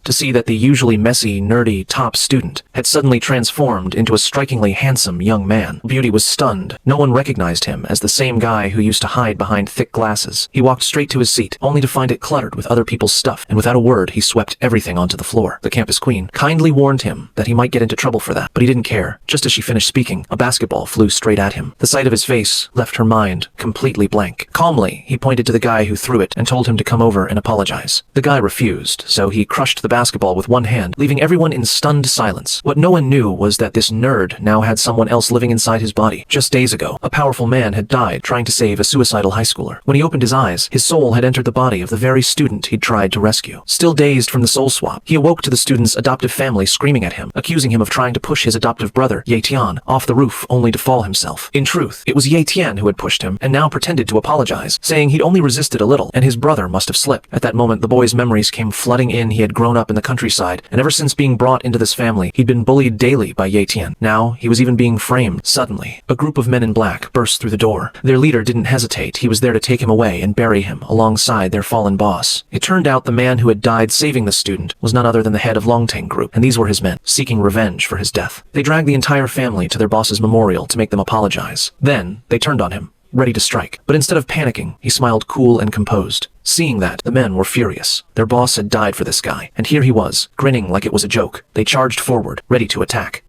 to see that the usually messy, nerdy top student had suddenly transformed into a strikingly handsome young man. Beauty was stunned. No one recognized him as the same guy who used to hide behind thick glasses. He walked straight to his seat, only to find it cluttered with other people's stuff, and without a word he swept everything onto the floor. The campus queen kindly warned him that he might get into trouble for that, but he didn't care. Just as she finished speaking, a basketball flew straight at him. The sight of his face left her mind completely blank. Calmly, he pointed to the guy who threw it and told him to come over and apologize. The guy refused, so he crushed the basketball with one hand, leaving everyone in stunned silence. What no one knew was that this nerd now had someone else living inside his body. Just days ago, a powerful man had died trying to save a suicidal high schooler. When he opened his eyes, his soul had entered the body of the very student he'd tried to rescue. Still dazed from the soul swap, he awoke to the student's adoptive family screaming at him, accusing him of trying to push his adoptive brother, Ye Tian, off the roof only to fall himself. In truth, it was Ye Tian who had pushed him, and now pretended to apologize, saying he'd only resisted a little, and his brother must have slipped. At that moment, the boy's memories came flooding in. He had grown up in the countryside, and ever since being brought into this family, he'd been bullied daily by Ye Tian. Now, he was even being framed. Suddenly, a group of men in black burst through the door. Their leader didn't hesitate. He was there to take him away and bury him alongside their fallen boss. It turned out the man who had died saving the student was none other than the head of Longtang Group, and these were his men, seeking revenge for his death. They dragged the entire family to their boss's memorial to make them apologize. Then, they turned on him, ready to strike. But instead of panicking, he smiled cool and composed. Seeing that, the men were furious. Their boss had died for this guy, and here he was, grinning like it was a joke. They charged forward, ready to attack.